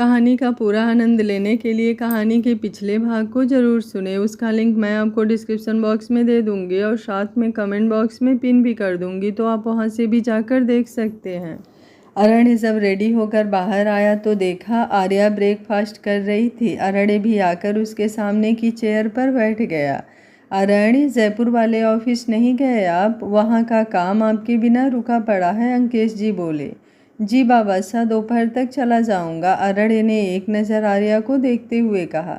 कहानी का पूरा आनंद लेने के लिए कहानी के पिछले भाग को ज़रूर सुने। उसका लिंक मैं आपको डिस्क्रिप्शन बॉक्स में दे दूँगी और साथ में कमेंट बॉक्स में पिन भी कर दूँगी, तो आप वहाँ से भी जाकर देख सकते हैं। अरण्य जब रेडी होकर बाहर आया तो देखा आर्या ब्रेकफास्ट कर रही थी। अरण्य भी आकर उसके सामने की चेयर पर बैठ गया। अरण्य, जयपुर वाले ऑफिस नहीं गए आप? वहाँ का काम आपके बिना रुका पड़ा है, अंकेश जी बोले। जी बाबा सा, दोपहर तक चला जाऊंगा, अरण्य ने एक नज़र आर्या को देखते हुए कहा।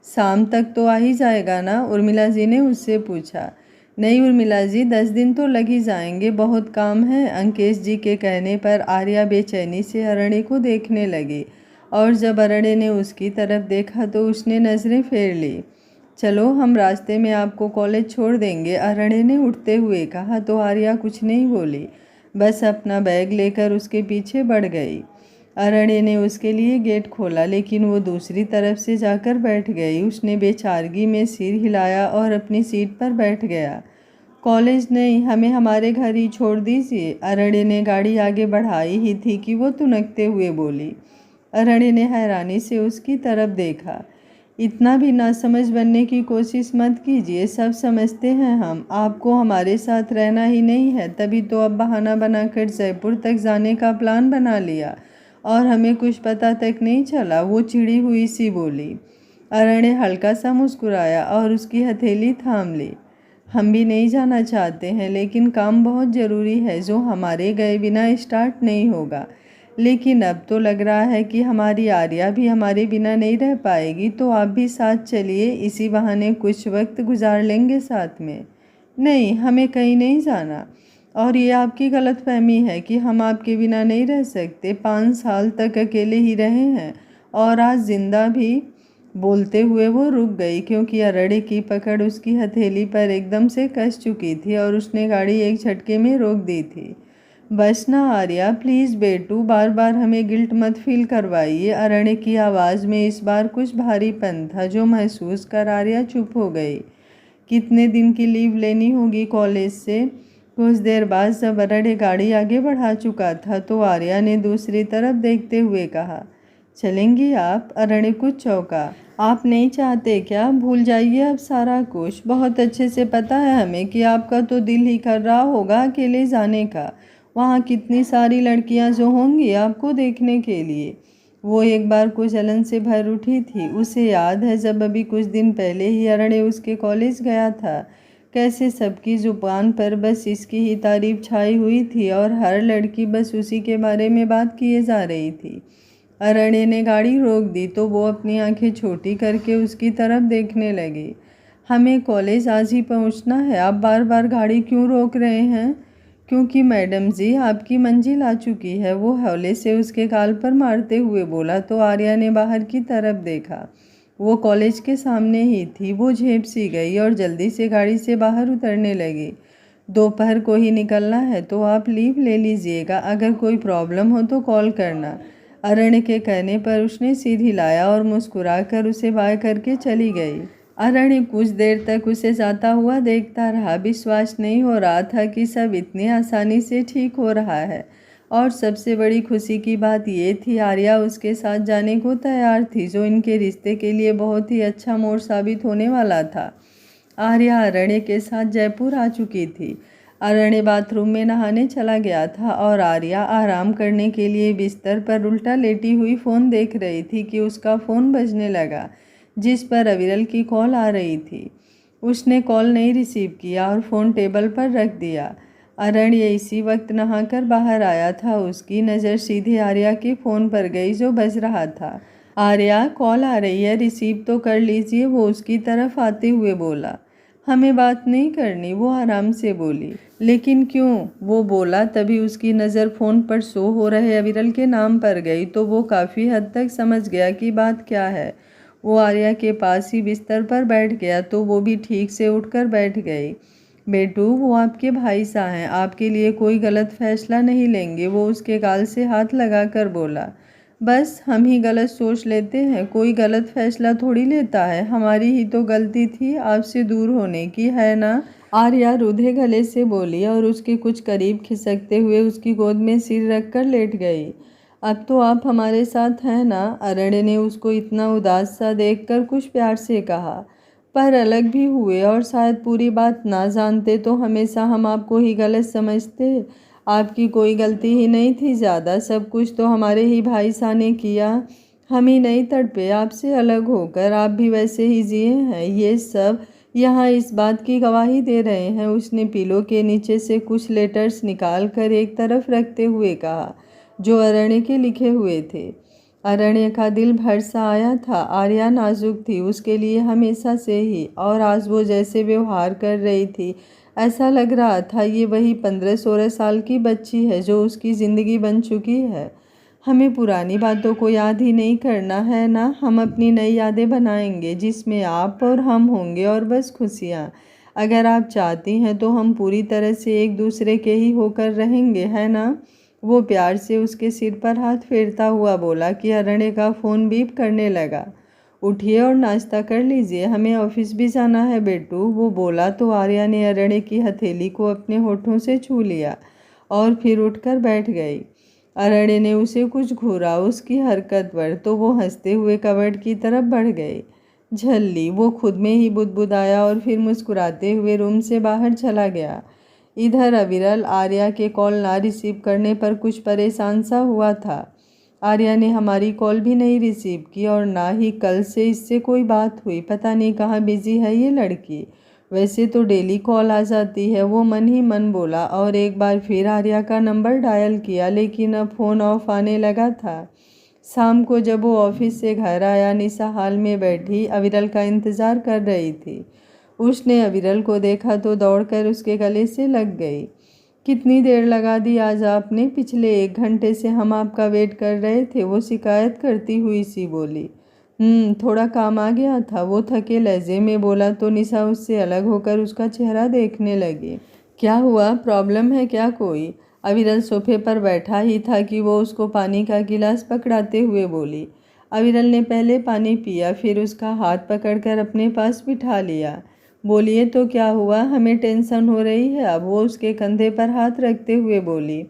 शाम तक तो आ ही जाएगा ना? उर्मिला जी ने उससे पूछा। नहीं उर्मिला जी, 10 दिन तो लग ही जाएंगे, बहुत काम है। अंकेश जी के कहने पर आर्या बेचैनी से अरण्य को देखने लगी और जब अरण्य ने उसकी तरफ देखा तो उसने नज़रें फेर ली। चलो हम रास्ते में आपको कॉलेज छोड़ देंगे, अरण्य ने उठते हुए कहा तो आर्या कुछ नहीं बोली, बस अपना बैग लेकर उसके पीछे बढ़ गई। अरण्य ने उसके लिए गेट खोला लेकिन वो दूसरी तरफ से जाकर बैठ गई। उसने बेचारगी में सिर हिलाया और अपनी सीट पर बैठ गया। कॉलेज नहीं, हमें हमारे घर ही छोड़ दीजिए। अरण्य ने गाड़ी आगे बढ़ाई ही थी कि वो तुनकते हुए बोली। अरण्य ने हैरानी से उसकी तरफ देखा। इतना भी नासमझ बनने की कोशिश मत कीजिए, सब समझते हैं हम, आपको हमारे साथ रहना ही नहीं है, तभी तो अब बहाना बनाकर जयपुर तक जाने का प्लान बना लिया और हमें कुछ पता तक नहीं चला, वो चिड़ी हुई सी बोली। अरण्य हल्का सा मुस्कुराया और उसकी हथेली थाम ली। हम भी नहीं जाना चाहते हैं लेकिन काम बहुत ज़रूरी है जो हमारे गए बिना स्टार्ट नहीं होगा। लेकिन अब तो लग रहा है कि हमारी आर्या भी हमारे बिना नहीं रह पाएगी, तो आप भी साथ चलिए, इसी बहाने कुछ वक्त गुजार लेंगे साथ में। नहीं, हमें कहीं नहीं जाना और ये आपकी गलतफहमी है कि हम आपके बिना नहीं रह सकते। 5 साल तक अकेले ही रहे हैं और आज जिंदा भी। बोलते हुए वो रुक गई क्योंकि अरण्य की पकड़ उसकी हथेली पर एकदम से कस चुकी थी और उसने गाड़ी एक झटके में रोक दी थी। बस ना आर्या, प्लीज़ बेटू, बार बार हमें गिल्ट मत फील करवाइए। अरण्य की आवाज़ में इस बार कुछ भारीपन था जो महसूस कर आर्या चुप हो गई। कितने दिन की लीव लेनी होगी कॉलेज से? कुछ देर बाद जब अरण्य गाड़ी आगे बढ़ा चुका था तो आर्या ने दूसरी तरफ देखते हुए कहा, चलेंगी आप? अरण्य कुछ चौंका। आप नहीं चाहते क्या? भूल जाइए अब सारा कुछ, बहुत अच्छे से पता है हमें कि आपका तो दिल ही कर रहा होगा अकेले जाने का। वहाँ कितनी सारी लड़कियाँ जो होंगी आपको देखने के लिए। वो एक बार कुछ जलन से भर उठी थी। उसे याद है जब अभी कुछ दिन पहले ही अरण्य उसके कॉलेज गया था, कैसे सबकी जुबान पर बस इसकी ही तारीफ छाई हुई थी और हर लड़की बस उसी के बारे में बात किए जा रही थी। अरण्य ने गाड़ी रोक दी तो वो अपनी आंखें छोटी करके उसकी तरफ देखने लगी। हमें कॉलेज आज ही पहुंचना है, आप बार बार गाड़ी क्यों रोक रहे हैं? क्योंकि मैडम जी आपकी मंजिल आ चुकी है, वो हौले से उसके गाल पर मारते हुए बोला तो आर्या ने बाहर की तरफ देखा। वो कॉलेज के सामने ही थी। वो झेप सी गई और जल्दी से गाड़ी से बाहर उतरने लगी। दोपहर को ही निकलना है तो आप लीव ले लीजिएगा, अगर कोई प्रॉब्लम हो तो कॉल करना। अरण्य के कहने पर उसने सिर हिलाया और मुस्कुराकर उसे बाय करके चली गई। अरण्य कुछ देर तक उसे जाता हुआ देखता रहा। विश्वास नहीं हो रहा था कि सब इतनी आसानी से ठीक हो रहा है और सबसे बड़ी खुशी की बात ये थी आर्या उसके साथ जाने को तैयार थी, जो इनके रिश्ते के लिए बहुत ही अच्छा मोड़ साबित होने वाला था। आर्या अरण्य के साथ जयपुर आ चुकी थी। अरण्य बाथरूम में नहाने चला गया था और आर्या आराम करने के लिए बिस्तर पर उल्टा लेटी हुई फ़ोन देख रही थी कि उसका फ़ोन बजने लगा, जिस पर अविरल की कॉल आ रही थी। उसने कॉल नहीं रिसीव किया और फ़ोन टेबल पर रख दिया। अरण्य इसी वक्त नहाकर बाहर आया था। उसकी नज़र सीधे आर्या के फ़ोन पर गई जो बज रहा था। आर्या, कॉल आ रही है, रिसीव तो कर लीजिए, वो उसकी तरफ आते हुए बोला। हमें बात नहीं करनी, वो आराम से बोली। लेकिन क्यों? वो बोला। तभी उसकी नज़र फ़ोन पर शो हो रहे अविरल के नाम पर गई तो वो काफ़ी हद तक समझ गया कि बात क्या है। वो आर्या के पास ही बिस्तर पर बैठ गया तो वो भी ठीक से उठकर बैठ गई। बेटू, वो आपके भाई सा हैं, आपके लिए कोई गलत फैसला नहीं लेंगे, वो उसके गाल से हाथ लगाकर बोला। बस हम ही गलत सोच लेते हैं, कोई गलत फैसला थोड़ी लेता है, हमारी ही तो गलती थी आपसे दूर होने की, है ना? आर्या रूधे गले से बोली और उसके कुछ करीब खिसकते हुए उसकी गोद में सिर रखकर लेट गई। अब तो आप हमारे साथ हैं ना? अरण्य ने उसको इतना उदास सा देखकर कुछ प्यार से कहा। पर अलग भी हुए और शायद पूरी बात ना जानते तो हमेशा हम आपको ही गलत समझते। आपकी कोई गलती ही नहीं थी, ज़्यादा सब कुछ तो हमारे ही भाई सा ने किया। हम ही नहीं तड़पे आपसे अलग होकर, आप भी वैसे ही जिए हैं। ये सब यहाँ इस बात की गवाही दे रहे हैं। उसने पिलो के नीचे से कुछ लेटर्स निकाल कर एक तरफ रखते हुए कहा, जो अरण्य के लिखे हुए थे। अरण्य का दिल भर सा आया था। आर्या नाजुक थी उसके लिए हमेशा से ही, और आज वो जैसे व्यवहार कर रही थी ऐसा लग रहा था ये वही 15-16 साल की बच्ची है जो उसकी ज़िंदगी बन चुकी है। हमें पुरानी बातों को याद ही नहीं करना है ना, हम अपनी नई यादें बनाएंगे जिसमें आप और हम होंगे और बस खुशियाँ। अगर आप चाहती हैं तो हम पूरी तरह से एक दूसरे के ही होकर रहेंगे, है ना? वो प्यार से उसके सिर पर हाथ फेरता हुआ बोला कि अरण्य का फ़ोन बीप करने लगा। उठिए और नाश्ता कर लीजिए, हमें ऑफिस भी जाना है बेटू, वो बोला तो आर्या ने अरण्य की हथेली को अपने होठों से छू लिया और फिर उठकर बैठ गई। अरण्य ने उसे कुछ घूरा उसकी हरकत पर तो वो हंसते हुए कबर्ड की तरफ बढ़ गई। झल्ली, वो खुद में ही बुदबुदाया और फिर मुस्कुराते हुए रूम से बाहर चला गया। इधर अविरल आर्या के कॉल ना रिसीव करने पर कुछ परेशान सा हुआ था। आर्या ने हमारी कॉल भी नहीं रिसीव की और ना ही कल से इससे कोई बात हुई। पता नहीं कहाँ बिजी है ये लड़की। वैसे तो डेली कॉल आ जाती है, वो मन ही मन बोला और एक बार फिर आर्या का नंबर डायल किया, लेकिन अब फ़ोन ऑफ आने लगा था। शाम को जब वो ऑफिस से घर आया, निशा हाल में बैठी अविरल का इंतज़ार कर रही थी। उसने अविरल को देखा तो दौड़कर उसके गले से लग गई। कितनी देर लगा दी आज आपने? पिछले 1 घंटे से हम आपका वेट कर रहे थे, वो शिकायत करती हुई सी बोली। थोड़ा काम आ गया था, वो थके लहजे में बोला तो निशा उससे अलग होकर उसका चेहरा देखने लगी। क्या हुआ, प्रॉब्लम है क्या कोई? अविरल सोफे पर बैठा ही था कि वो उसको पानी का गिलास पकड़ाते हुए बोली। अविरल ने पहले पानी पिया, फिर उसका हाथ पकड़कर अपने पास बिठा लिया। बोलिए तो क्या हुआ, हमें टेंशन हो रही है। अब वो उसके कंधे पर हाथ रखते हुए बोली।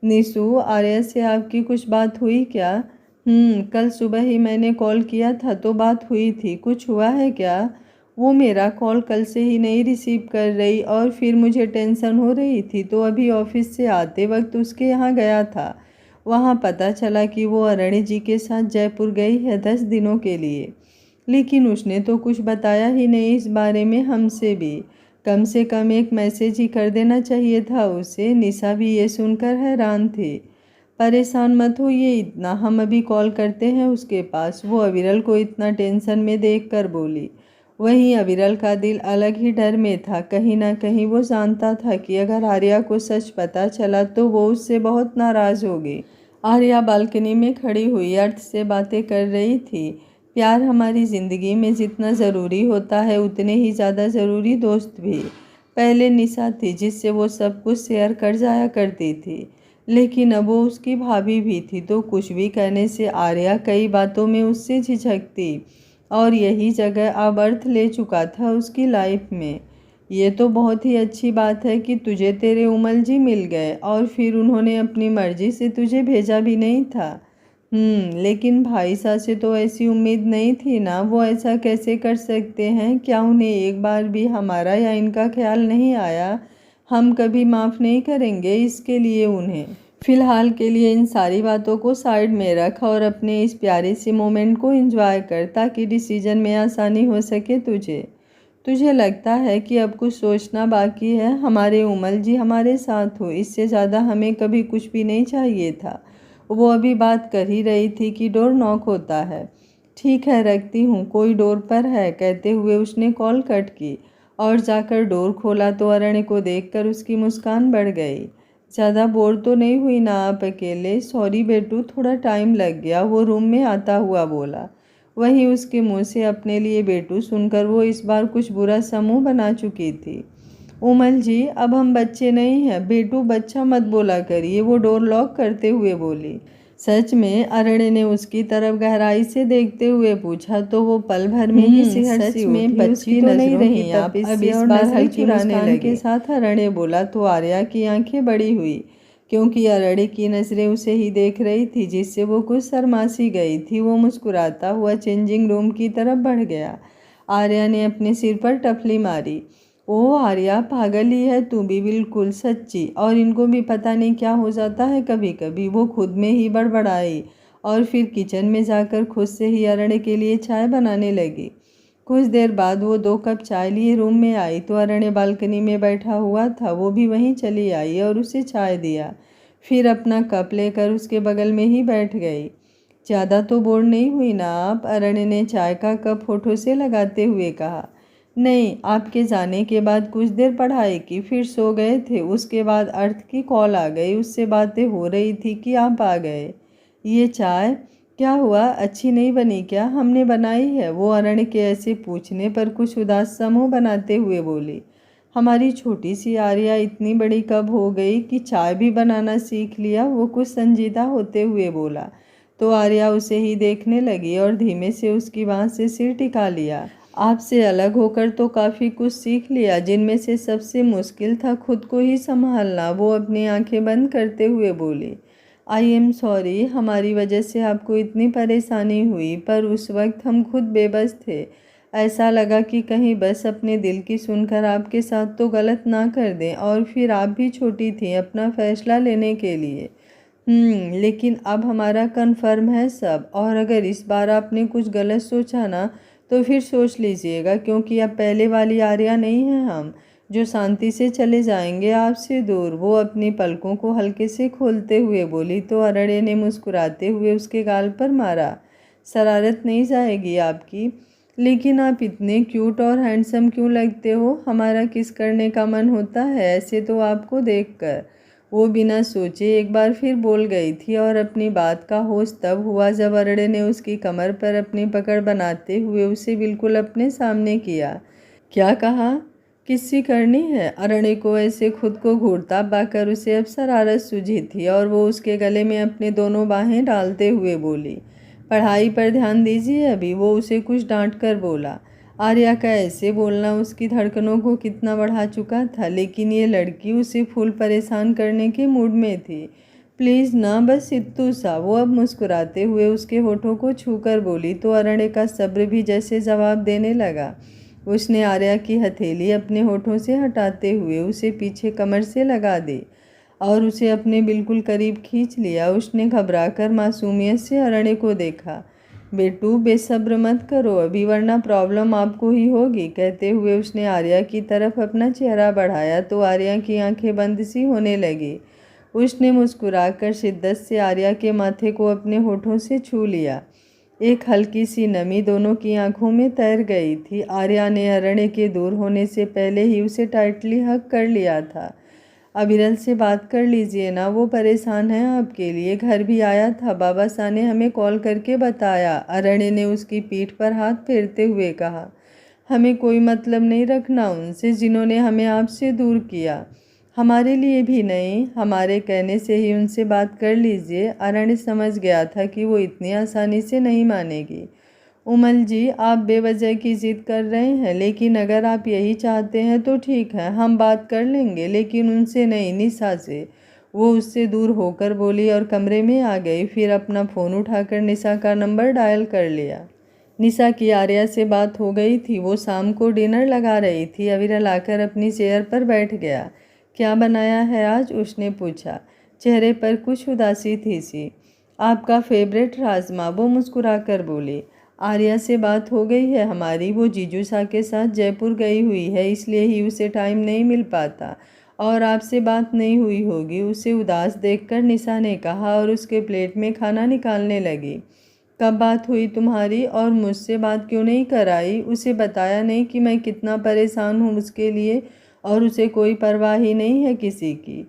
निशु, आर्या से आपकी कुछ बात हुई क्या? कल सुबह ही मैंने कॉल किया था तो बात हुई थी, कुछ हुआ है क्या? वो मेरा कॉल कल से ही नहीं रिसीव कर रही और फिर मुझे टेंशन हो रही थी तो अभी ऑफिस से आते वक्त उसके यहाँ गया था। वहाँ पता चला कि वो अरण्य जी के साथ जयपुर गई है 10 दिनों के लिए, लेकिन उसने तो कुछ बताया ही नहीं इस बारे में हमसे भी। कम से कम एक मैसेज ही कर देना चाहिए था उसे। निशा भी ये सुनकर हैरान थी। परेशान मत होइए इतना, हम अभी कॉल करते हैं उसके पास, वो अविरल को इतना टेंशन में देखकर बोली। वहीं अविरल का दिल अलग ही डर में था। कहीं ना कहीं वो जानता था कि अगर आर्या को सच पता चला तो वो उससे बहुत नाराज़ होगी। आर्या बालकनी में खड़ी हुई अर्थ से बातें कर रही थी। प्यार हमारी ज़िंदगी में जितना ज़रूरी होता है उतने ही ज़्यादा ज़रूरी दोस्त भी। पहले निशा थी जिससे वो सब कुछ शेयर कर जाया करती थी, लेकिन अब वो उसकी भाभी भी थी तो कुछ भी कहने से आर्या कई बातों में उससे झिझकती और यही जगह अब अर्थ ले चुका था उसकी लाइफ में। ये तो बहुत ही अच्छी बात है कि तुझे तेरे उमल जी मिल गए और फिर उन्होंने अपनी मर्जी से तुझे भेजा भी नहीं था। लेकिन भाई साहब से तो ऐसी उम्मीद नहीं थी ना, वो ऐसा कैसे कर सकते हैं? क्या उन्हें एक बार भी हमारा या इनका ख्याल नहीं आया? हम कभी माफ़ नहीं करेंगे इसके लिए उन्हें। फ़िलहाल के लिए इन सारी बातों को साइड में रख और अपने इस प्यारे से मोमेंट को एंजॉय कर ताकि डिसीजन में आसानी हो सके तुझे लगता है कि अब कुछ सोचना बाकी है? हमारे उमल जी हमारे साथ हो, इससे ज़्यादा हमें कभी कुछ भी नहीं चाहिए था। वो अभी बात कर ही रही थी कि डोर नॉक होता है। ठीक है, रखती हूँ, कोई डोर पर है, कहते हुए उसने कॉल कट की और जाकर डोर खोला तो अरण्य को देखकर उसकी मुस्कान बढ़ गई। ज़्यादा बोर तो नहीं हुई ना आप अकेले? सॉरी बेटू, थोड़ा टाइम लग गया, वो रूम में आता हुआ बोला। वहीं उसके मुंह से अपने लिए बेटू सुनकर वो इस बार कुछ बुरा सा मुंह बना चुकी थी। उमल जी, अब हम बच्चे नहीं हैं, बेटू बच्चा मत बोला करिए, वो डोर लॉक करते हुए बोली। सच में? अरण्य ने उसकी तरफ गहराई से देखते हुए पूछा तो वो पल भर में ही सिहर सी उठी। बच्ची तो नहीं रही आप, अब इस बार हल्की मुस्कान के साथ अरण्य बोला तो आर्या की आंखें बड़ी हुई। क्योंकि अरणे की नज़रें उसे ही देख रही थी, जिससे वो कुछ शर्मासी गई थी। वो मुस्कुराता हुआ चेंजिंग रूम की तरफ बढ़ गया। आर्या ने अपने सिर पर टफली मारी। ओ आर्या, पागल ही है तू भी, बिल्कुल सच्ची। और इनको भी पता नहीं क्या हो जाता है कभी कभी। वो खुद में ही बड़बड़ाई और फिर किचन में जाकर खुद से ही अरण्य के लिए चाय बनाने लगी। कुछ देर बाद वो 2 कप चाय लिए रूम में आई तो अरण्य बालकनी में बैठा हुआ था। वो भी वहीं चली आई और उसे चाय दिया। फिर अपना कप लेकर उसके बगल में ही बैठ गई। ज़्यादा तो बोर नहीं हुई ना आप? अरण्य ने चाय का कप होठों से लगाते हुए कहा। नहीं, आपके जाने के बाद कुछ देर पढ़ाई की, फिर सो गए थे। उसके बाद अर्थ की कॉल आ गई, उससे बातें हो रही थी कि आप आ गए। ये चाय क्या हुआ, अच्छी नहीं बनी क्या? हमने बनाई है, वो अरण्य के ऐसे पूछने पर कुछ उदास सा मुंह बनाते हुए बोली। हमारी छोटी सी आर्या इतनी बड़ी कब हो गई कि चाय भी बनाना सीख लिया? वो कुछ संजीदा होते हुए बोला तो आर्या उसे ही देखने लगी और धीमे से उसकी बाह से सिर टिका लिया। आपसे अलग होकर तो काफ़ी कुछ सीख लिया, जिनमें से सबसे मुश्किल था खुद को ही संभालना। वो अपनी आंखें बंद करते हुए बोली। आई एम सॉरी, हमारी वजह से आपको इतनी परेशानी हुई, पर उस वक्त हम खुद बेबस थे। ऐसा लगा कि कहीं बस अपने दिल की सुनकर आपके साथ तो गलत ना कर दें, और फिर आप भी छोटी थी अपना फैसला लेने के लिए। लेकिन अब हमारा कन्फर्म है सब, और अगर इस बार आपने कुछ गलत सोचा ना तो फिर सोच लीजिएगा, क्योंकि अब पहले वाली आर्या नहीं है हम, जो शांति से चले जाएंगे आपसे दूर। वो अपनी पलकों को हल्के से खोलते हुए बोली तो अरण्य ने मुस्कुराते हुए उसके गाल पर मारा। शरारत नहीं जाएगी आपकी, लेकिन आप इतने क्यूट और हैंडसम क्यों लगते हो? हमारा किस करने का मन होता है ऐसे तो आपको देखकर। वो बिना सोचे एक बार फिर बोल गई थी, और अपनी बात का होश तब हुआ जब अरण्य ने उसकी कमर पर अपनी पकड़ बनाते हुए उसे बिल्कुल अपने सामने किया। क्या कहा? किससी करनी है? अरण्य को ऐसे खुद को घूरता पाकर उसे अब शरारत सूझी थी, और वो उसके गले में अपने दोनों बाहें डालते हुए बोली। पढ़ाई पर ध्यान दीजिए अभी, वो उसे कुछ डांट कर बोला। आर्या का ऐसे बोलना उसकी धड़कनों को कितना बढ़ा चुका था, लेकिन ये लड़की उसे फुल परेशान करने के मूड में थी। प्लीज़ ना, बस इत्तू सा। वो अब मुस्कुराते हुए उसके होठों को छूकर बोली तो अरण्य का सब्र भी जैसे जवाब देने लगा। उसने आर्या की हथेली अपने होठों से हटाते हुए उसे पीछे कमर से लगा दी और उसे अपने बिल्कुल करीब खींच लिया। उसने घबराकर मासूमियत से अरण्य को देखा। बेटू, बेसब्र मत करो अभी, वरना प्रॉब्लम आपको ही होगी। कहते हुए उसने आर्या की तरफ अपना चेहरा बढ़ाया तो आर्या की आंखें बंद सी होने लगी। उसने मुस्कुराकर शिद्दत से आर्या के माथे को अपने होठों से छू लिया। एक हल्की सी नमी दोनों की आंखों में तैर गई थी। आर्या ने अरण्य के दूर होने से पहले ही उसे टाइटली हग कर लिया था। अविरल से बात कर लीजिए ना, वो परेशान है आपके लिए। घर भी आया था, बाबा सा ने हमें कॉल करके बताया। अरण्य ने उसकी पीठ पर हाथ फेरते हुए कहा। हमें कोई मतलब नहीं रखना उनसे, जिन्होंने हमें आपसे दूर किया। हमारे लिए भी नहीं, हमारे कहने से ही उनसे बात कर लीजिए। अरण्य समझ गया था कि वो इतनी आसानी से नहीं मानेगी। उमल जी, आप बेवजह की जिद कर रहे हैं, लेकिन अगर आप यही चाहते हैं तो ठीक है, हम बात कर लेंगे, लेकिन उनसे नहीं, निशा से। वो उससे दूर होकर बोली और कमरे में आ गई। फिर अपना फ़ोन उठाकर निशा का नंबर डायल कर लिया। निशा की आर्या से बात हो गई थी। वो शाम को डिनर लगा रही थी। अविरल आकर अपनी चेयर पर बैठ गया। क्या बनाया है आज? उसने पूछा। चेहरे पर कुछ उदासी थी सी। आपका फेवरेट राजमा, वो मुस्कुराकर बोली। आर्या से बात हो गई है हमारी, वो जीजू सा के साथ जयपुर गई हुई है, इसलिए ही उसे टाइम नहीं मिल पाता। और आपसे बात नहीं हुई होगी, उसे उदास देखकर निशा ने कहा और उसके प्लेट में खाना निकालने लगी। कब बात हुई तुम्हारी, और मुझसे बात क्यों नहीं कराई? उसे बताया नहीं कि मैं कितना परेशान हूँ उसके लिए, और उसे कोई परवाह ही नहीं है किसी की।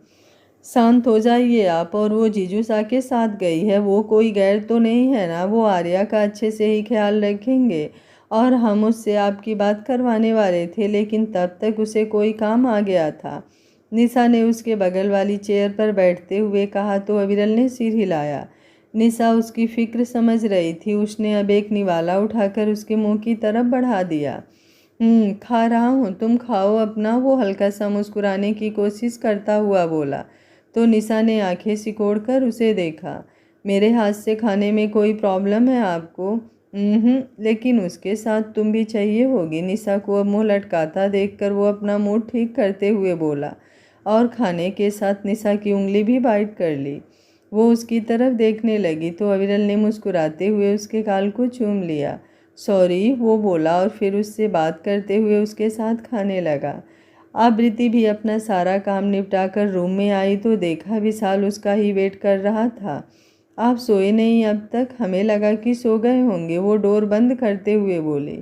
शांत हो जाइए आप। और वो जीजू सा के साथ गई है, वो कोई गैर तो नहीं है ना? वो आर्या का अच्छे से ही ख्याल रखेंगे। और हम उससे आपकी बात करवाने वाले थे, लेकिन तब तक उसे कोई काम आ गया था। निशा ने उसके बगल वाली चेयर पर बैठते हुए कहा तो अविरल ने सिर हिलाया। निशा उसकी फिक्र समझ रही थी। उसने अब एक निवाला उठाकर उसके मुंह की तरफ बढ़ा दिया। खा रहा हूँ, तुम खाओ अपना। वो हल्का सा मुस्कुराने की कोशिश करता हुआ बोला। तो निशा ने आंखें सिकोड़कर उसे देखा। मेरे हाथ से खाने में कोई प्रॉब्लम है आपको? लेकिन उसके साथ तुम भी चाहिए होगी। निशा को अब मुंह लटकाता देखकर वो अपना मूड ठीक करते हुए बोला और खाने के साथ निशा की उंगली भी बाइट कर ली। वो उसकी तरफ देखने लगी तो अविरल ने मुस्कुराते हुए उसके गाल को चूम लिया। सॉरी, वो बोला और फिर उससे बात करते हुए उसके साथ खाने लगा। आबृति भी अपना सारा काम निपटाकर रूम में आई तो देखा विशाल उसका ही वेट कर रहा था। आप सोए नहीं अब तक? हमें लगा कि सो गए होंगे, वो डोर बंद करते हुए बोले।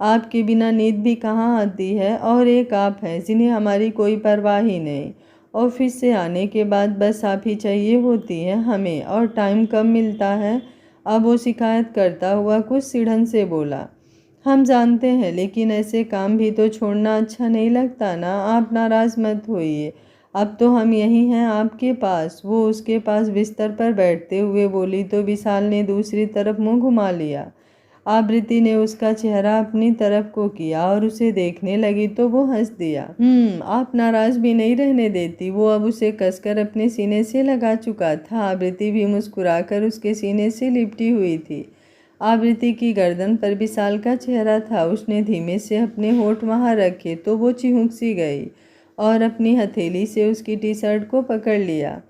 आपके बिना नींद भी कहाँ आती है, और एक आप हैं जिन्हें हमारी कोई परवाह ही नहीं। ऑफिस से आने के बाद बस आप ही चाहिए होती हैं हमें, और टाइम कम मिलता है। अब वो शिकायत करता हुआ कुछ सिड़न से बोला। हम जानते हैं, लेकिन ऐसे काम भी तो छोड़ना अच्छा नहीं लगता ना। आप नाराज़ मत होइए, अब तो हम यहीं हैं आपके पास। वो उसके पास बिस्तर पर बैठते हुए बोली तो विशाल ने दूसरी तरफ मुंह घुमा लिया। आबृति ने उसका चेहरा अपनी तरफ को किया और उसे देखने लगी तो वो हंस दिया। आप नाराज भी नहीं रहने देती। वो अब उसे कसकर अपने सीने से लगा चुका था। आबृति भी मुस्कुराकर उसके सीने से लिपटी हुई थी। आबृति की गर्दन पर विशाल का चेहरा था। उसने धीमे से अपने होठ वहां रखे तो वो चिहुक सी गई और अपनी हथेली से उसकी टी शर्ट को पकड़ लिया।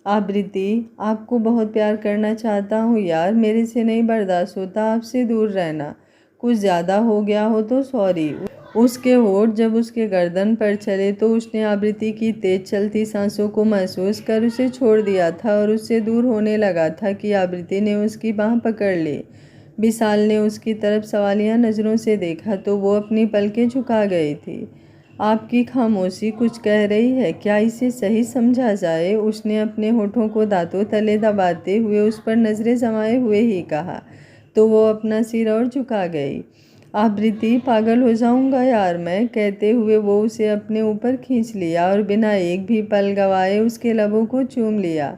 आबृति, आपको बहुत प्यार करना चाहता हूँ यार, मेरे से नहीं बर्दाश्त होता आपसे दूर रहना। कुछ ज़्यादा हो गया हो तो सॉरी। उसके होठ जब उसके गर्दन पर चले तो उसने आबृति की तेज चलती सांसों को महसूस कर उसे छोड़ दिया था और उससे दूर होने लगा था कि आबृति ने उसकी बाँह पकड़ ली। विशाल ने उसकी तरफ सवालिया नज़रों से देखा तो वो अपनी पलकें झुका गई थी। आपकी खामोशी कुछ कह रही है, क्या इसे सही समझा जाए? उसने अपने होठों को दांतों तले दबाते हुए उस पर नज़रें जमाए हुए ही कहा तो वो अपना सिर और झुका गई। आबृति, पागल हो जाऊंगा यार मैं, कहते हुए वो उसे अपने ऊपर खींच लिया और बिना एक भी पल गवाए उसके लबों को चूम लिया।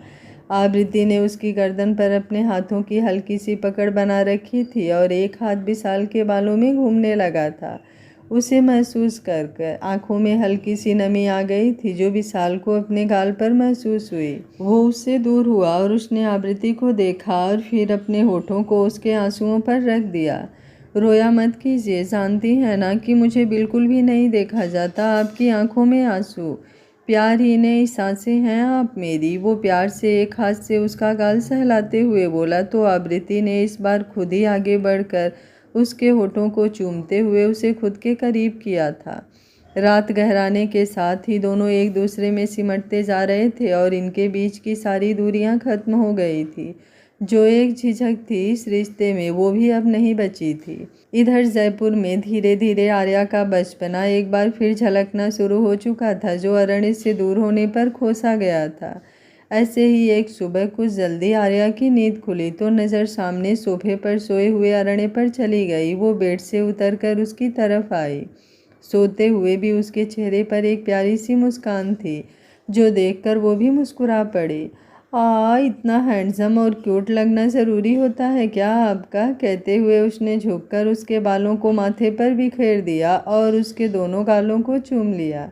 आबृति ने उसकी गर्दन पर अपने हाथों की हल्की सी पकड़ बना रखी थी और एक हाथ विशाल के बालों में घूमने लगा था। उसे महसूस कर आंखों में हल्की सी नमी आ गई थी जो विशाल को अपने गाल पर महसूस हुई। वो उससे दूर हुआ और उसने आबृति को देखा और फिर अपने होठों को उसके आंसुओं पर रख दिया। रोया मत कीजिए, जानती है ना कि मुझे बिल्कुल भी नहीं देखा जाता आपकी आंखों में आंसू। प्यार ही ने सांसें हैं आप मेरी। वो प्यार से एक हाथ से उसका गाल सहलाते हुए बोला तो आबृति ने इस बार खुद ही आगे बढ़कर उसके होठों को चूमते हुए उसे खुद के करीब किया था। रात गहराने के साथ ही दोनों एक दूसरे में सिमटते जा रहे थे और इनके बीच की सारी दूरियां खत्म हो गई थी। जो एक झिझक थी इस रिश्ते में वो भी अब नहीं बची थी। इधर जयपुर में धीरे धीरे आर्या का बचपना एक बार फिर झलकना शुरू हो चुका था जो अरण्य से दूर होने पर खोसा गया था। ऐसे ही एक सुबह कुछ जल्दी आर्या की नींद खुली तो नज़र सामने सोफे पर सोए हुए अरण्य पर चली गई। वो बेड से उतरकर उसकी तरफ आई। सोते हुए भी उसके चेहरे पर एक प्यारी सी मुस्कान थी जो देखकर वो भी मुस्कुरा पड़ी। इतना हैंडसम और क्यूट लगना ज़रूरी होता है क्या आपका? कहते हुए उसने झुककर उसके बालों को माथे पर बिखेर दिया और उसके दोनों गालों को चूम लिया।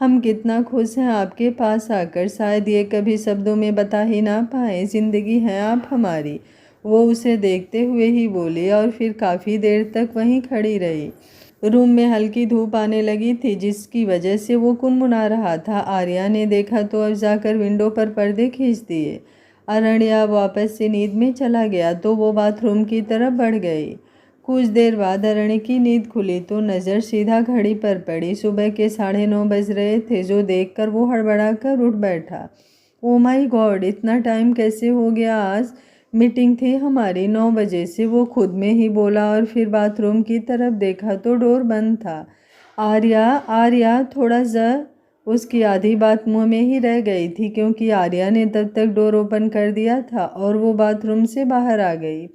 हम कितना खुश हैं आपके पास आकर, शायद ये कभी शब्दों में बता ही ना पाए। ज़िंदगी हैं आप हमारी। वो उसे देखते हुए ही बोली और फिर काफ़ी देर तक वहीं खड़ी रही। रूम में हल्की धूप आने लगी थी जिसकी वजह से वो कुनमुना रहा था। आर्या ने देखा तो अब जाकर विंडो पर पर्दे खींच दिए। अरण्या वापस से नींद में चला गया तो वो बाथरूम की तरफ बढ़ गई। कुछ देर बाद अरण्य की नींद खुली तो नज़र सीधा घड़ी पर पड़ी। सुबह के 9:30 बज रहे थे जो देखकर वो हड़बड़ा कर उठ बैठा। ओ माय गॉड, इतना टाइम कैसे हो गया? आज मीटिंग थी हमारी 9 बजे से, वो खुद में ही बोला और फिर बाथरूम की तरफ देखा तो डोर बंद था। आर्या आर्या थोड़ा सा उसकी आधी बात मुंह में ही रह गई थी क्योंकि आर्या ने तब तक डोर ओपन कर दिया था और वो बाथरूम से बाहर आ गई।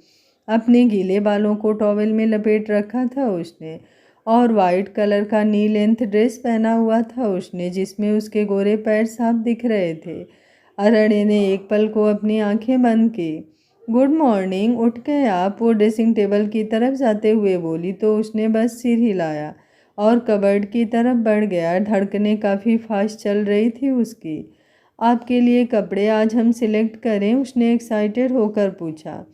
अपने गीले बालों को टॉवेल में लपेट रखा था उसने और वाइट कलर का नी लेंथ ड्रेस पहना हुआ था उसने जिसमें उसके गोरे पैर साफ दिख रहे थे। अरण्य ने एक पल को अपनी आंखें बंद की। गुड मॉर्निंग, उठ गए आप? वो ड्रेसिंग टेबल की तरफ जाते हुए बोली तो उसने बस सिर हिलाया और कबर्ड की तरफ बढ़ गया। धड़कनें काफ़ी फास्ट चल रही थी उसकी। आपके लिए कपड़े आज हम सिलेक्ट करें? उसने एक्साइटेड होकर पूछा।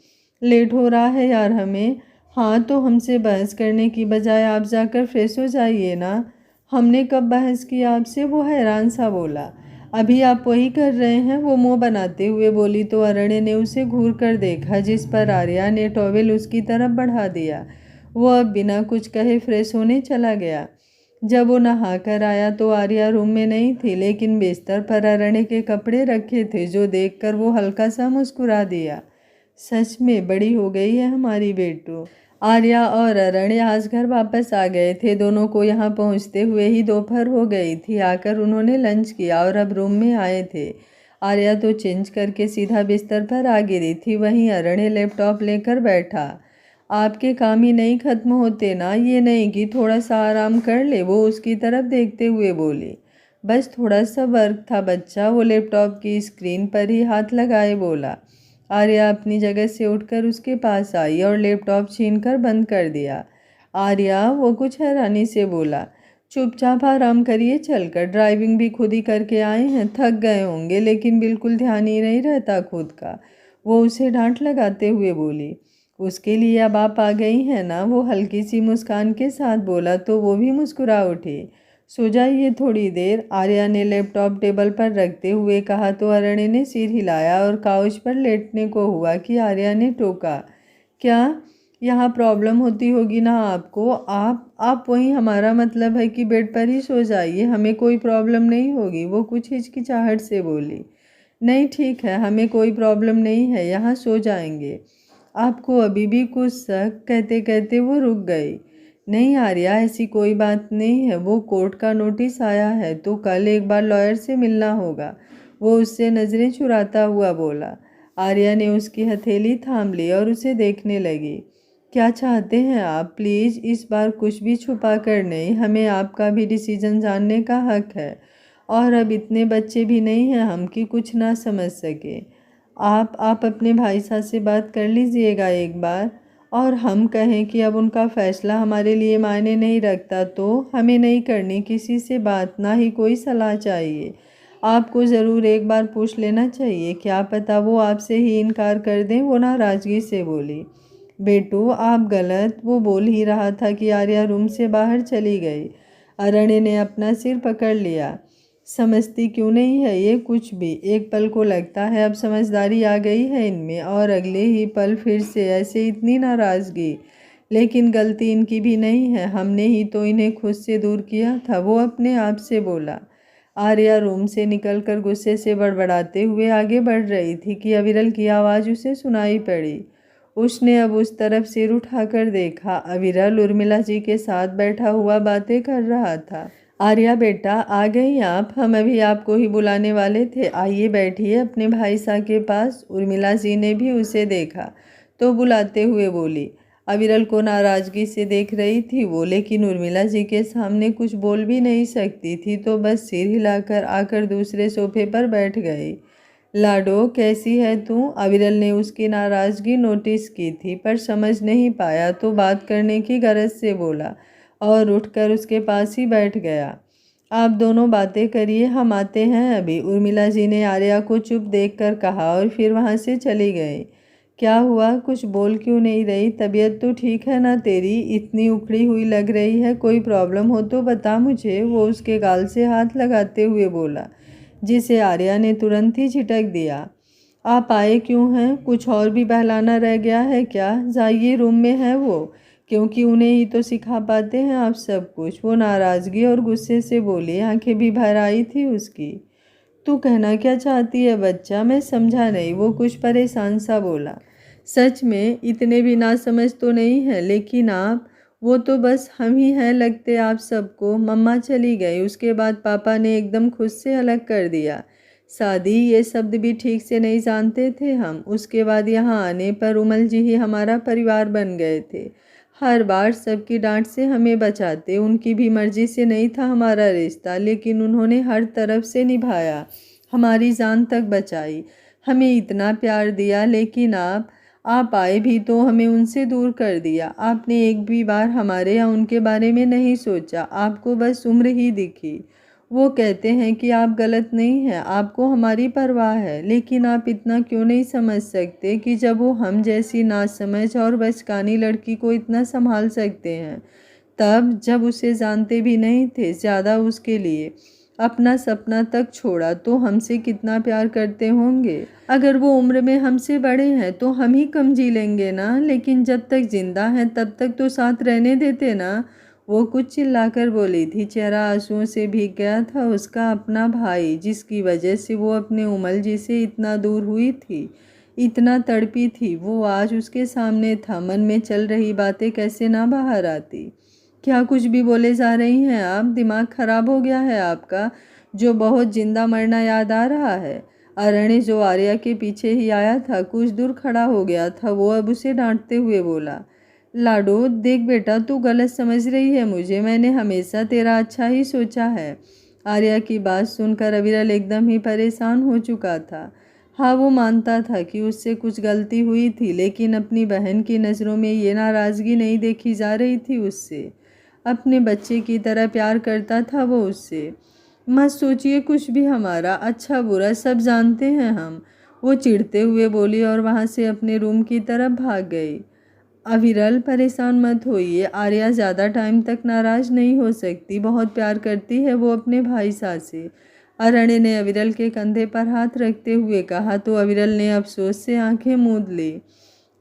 लेट हो रहा है यार हमें। हाँ तो हमसे बहस करने की बजाय आप जाकर फ्रेश हो जाइए ना। हमने कब बहस की आपसे? वो हैरान सा बोला। अभी आप वही कर रहे हैं, वो मुंह बनाते हुए बोली तो अरण्य ने उसे घूर कर देखा, जिस पर आर्या ने टॉवेल उसकी तरफ बढ़ा दिया। वो अब बिना कुछ कहे फ्रेश होने चला गया। जब वो नहा कर आया तो आर्या रूम में नहीं थी, लेकिन बिस्तर पर अरण्य के कपड़े रखे थे, जो देखकर वो हल्का सा मुस्कुरा दिया। सच में बड़ी हो गई है हमारी बेटू। आर्या और अरण्य आज घर वापस आ गए थे। दोनों को यहाँ पहुँचते हुए ही दोपहर हो गई थी। आकर उन्होंने लंच किया और अब रूम में आए थे। आर्या तो चेंज करके सीधा बिस्तर पर आ गिरी थी, वहीं अरण्य लैपटॉप लेकर बैठा। आपके काम ही नहीं खत्म होते ना, ये नहीं कि थोड़ा सा आराम कर ले, वो उसकी तरफ देखते हुए बोली। बस थोड़ा सा वर्क था बच्चा, वो लैपटॉप की स्क्रीन पर ही हाथ लगाए बोला। आर्या अपनी जगह से उठकर उसके पास आई और लैपटॉप छीनकर बंद कर दिया। आर्या, वो कुछ हैरानी से बोला। चुपचाप आराम करिए, चलकर ड्राइविंग भी खुद ही करके आए हैं, थक गए होंगे, लेकिन बिल्कुल ध्यान ही नहीं रहता खुद का, वो उसे डांट लगाते हुए बोली। उसके लिए अब आप आ गई हैं ना, वो हल्की सी मुस्कान के साथ बोला तो वो भी मुस्कुरा उठी। सो जाइए थोड़ी देर, आर्या ने लैपटॉप टेबल पर रखते हुए कहा तो अरण्य ने सिर हिलाया और काउच पर लेटने को हुआ कि आर्या ने टोका। क्या यहाँ प्रॉब्लम होती होगी ना आपको? आप वहीं, हमारा मतलब है कि बेड पर ही सो जाइए, हमें कोई प्रॉब्लम नहीं होगी, वो कुछ हिचकिचाहट से बोली। नहीं ठीक है, हमें कोई प्रॉब्लम नहीं है, यहाँ सो जाएंगे। आपको अभी भी कुछ शक? कहते कहते वो रुक गई। नहीं आर्या, ऐसी कोई बात नहीं है, वो कोर्ट का नोटिस आया है तो कल एक बार लॉयर से मिलना होगा, वो उससे नज़रें चुराता हुआ बोला। आर्या ने उसकी हथेली थाम ली और उसे देखने लगी। क्या चाहते हैं आप? प्लीज़ इस बार कुछ भी छुपा कर नहीं, हमें आपका भी डिसीजन जानने का हक है, और अब इतने बच्चे भी नहीं हैं हम कि कुछ ना समझ सके। आप अपने भाई साहब से बात कर लीजिएगा एक बार, और हम कहें कि अब उनका फ़ैसला हमारे लिए मायने नहीं रखता तो हमें नहीं करनी किसी से बात, ना ही कोई सलाह चाहिए। आपको ज़रूर एक बार पूछ लेना चाहिए, क्या पता वो आपसे ही इनकार कर दें, वो नाराज़गी से बोली। बेटू आप गलत, वो बोल ही रहा था कि आर्या रूम से बाहर चली गई। अरण्य ने अपना सिर पकड़ लिया। समझती क्यों नहीं है ये कुछ भी? एक पल को लगता है अब समझदारी आ गई है इनमें, और अगले ही पल फिर से ऐसे इतनी नाराज़गी। लेकिन गलती इनकी भी नहीं है, हमने ही तो इन्हें खुद से दूर किया था, वो अपने आप से बोला। आर्या रूम से निकलकर गुस्से से बड़बड़ाते हुए आगे बढ़ रही थी कि अविरल की आवाज़ उसे सुनाई पड़ी। उसने अब उस तरफ सिर उठाकर देखा। अविरल उर्मिला जी के साथ बैठा हुआ बातें कर रहा था। आर्या बेटा, आ गई आप? हम अभी आपको ही बुलाने वाले थे, आइए बैठिए अपने भाई साहब के पास। उर्मिला जी ने भी उसे देखा तो बुलाते हुए बोली। अविरल को नाराज़गी से देख रही थी वो, लेकिन उर्मिला जी के सामने कुछ बोल भी नहीं सकती थी, तो बस सिर हिलाकर आकर दूसरे सोफे पर बैठ गई। लाडो, कैसी है तू? अविरल ने उसकी नाराज़गी नोटिस की थी पर समझ नहीं पाया, तो बात करने की गरज से बोला और उठकर उसके पास ही बैठ गया। आप दोनों बातें करिए, हम आते हैं अभी, उर्मिला जी ने आर्या को चुप देखकर कहा और फिर वहाँ से चली गई। क्या हुआ, कुछ बोल क्यों नहीं रही? तबीयत तो ठीक है ना तेरी? इतनी उखड़ी हुई लग रही है, कोई प्रॉब्लम हो तो बता मुझे, वो उसके गाल से हाथ लगाते हुए बोला, जिसे आर्या ने तुरंत ही झिटक दिया। आप आए क्यों हैं? कुछ और भी बहलाना रह गया है क्या? जाइए, रूम में है वो, क्योंकि उन्हें ही तो सिखा पाते हैं आप सब कुछ, वो नाराज़गी और गुस्से से बोली। आंखें भी भर आई थी उसकी। तू कहना क्या चाहती है बच्चा? मैं समझा नहीं, वो कुछ परेशान सा बोला। सच में इतने भी ना समझ तो नहीं है, लेकिन आप, वो तो बस हम ही हैं लगते आप सबको। मम्मा चली गई, उसके बाद पापा ने एकदम खुद से अलग कर दिया। शादी ये शब्द भी ठीक से नहीं जानते थे हम। उसके बाद यहाँ आने पर उमल जी ही हमारा परिवार बन गए थे। हर बार सबकी डांट से हमें बचाते, उनकी भी मर्जी से नहीं था हमारा रिश्ता, लेकिन उन्होंने हर तरफ से निभाया, हमारी जान तक बचाई, हमें इतना प्यार दिया। लेकिन आप आए भी तो हमें उनसे दूर कर दिया। आपने एक भी बार हमारे या उनके बारे में नहीं सोचा, आपको बस उम्र ही दिखी। वो कहते हैं कि आप गलत नहीं हैं, आपको हमारी परवाह है, लेकिन आप इतना क्यों नहीं समझ सकते कि जब वो हम जैसी नासमझ और बचकानी लड़की को इतना संभाल सकते हैं, तब जब उसे जानते भी नहीं थे, ज़्यादा उसके लिए अपना सपना तक छोड़ा, तो हमसे कितना प्यार करते होंगे। अगर वो उम्र में हमसे बड़े हैं तो हम ही कम जी लेंगे ना, लेकिन जब तक जिंदा हैं तब तक तो साथ रहने देते ना। वो कुछ चिल्लाकर बोली थी। चेहरा आंसुओं से भीग गया था। उसका अपना भाई, जिसकी वजह से वो अपने उमल जी से इतना दूर हुई थी, इतना तड़पी थी, वो आज उसके सामने था। मन में चल रही बातें कैसे ना बाहर आती। क्या कुछ भी बोले जा रही हैं आप? दिमाग खराब हो गया है आपका? जो बहुत जिंदा मरना याद आ रहा है। अरण्य, जो आर्या के पीछे ही आया था, कुछ दूर खड़ा हो गया था। वो अब उसे डांटते हुए बोला, लाडो देख बेटा, तू गलत समझ रही है मुझे। मैंने हमेशा तेरा अच्छा ही सोचा है। आर्या की बात सुनकर अविरल एकदम ही परेशान हो चुका था। हाँ, वो मानता था कि उससे कुछ गलती हुई थी, लेकिन अपनी बहन की नज़रों में ये नाराज़गी नहीं देखी जा रही थी उससे। अपने बच्चे की तरह प्यार करता था वो उससे। मत सोचिए कुछ भी, हमारा अच्छा बुरा सब जानते हैं हम, वो चिढ़ते हुए बोली और वहाँ से अपने रूम की तरफ भाग गई। अविरल, परेशान मत होइए। आर्या ज़्यादा टाइम तक नाराज़ नहीं हो सकती। बहुत प्यार करती है वो अपने भाई साहब से। अरण्य ने अविरल के कंधे पर हाथ रखते हुए कहा तो अविरल ने अफसोस से आंखें मूंद ली।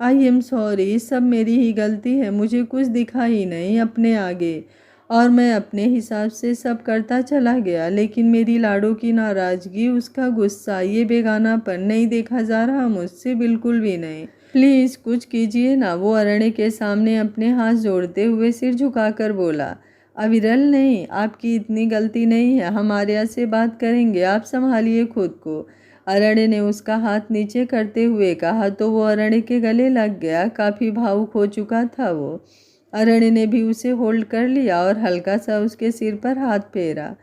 आई एम सॉरी, सब मेरी ही गलती है। मुझे कुछ दिखा ही नहीं अपने आगे और मैं अपने हिसाब से सब करता चला गया। लेकिन मेरी लाडो की नाराज़गी, उसका गुस्सा, ये बेगानापन नहीं देखा जा रहा मुझसे, बिल्कुल भी नहीं। प्लीज़ कुछ कीजिए ना। वो अरण्य के सामने अपने हाथ जोड़ते हुए सिर झुकाकर बोला। अविरल, नहीं, आपकी इतनी गलती नहीं है। हम आर्या से बात करेंगे, आप संभालिए खुद को। अरण्य ने उसका हाथ नीचे करते हुए कहा तो वो अरण्य के गले लग गया। काफ़ी भावुक हो चुका था वो। अरण्य ने भी उसे होल्ड कर लिया और हल्का सा उसके सिर पर हाथ फेरा।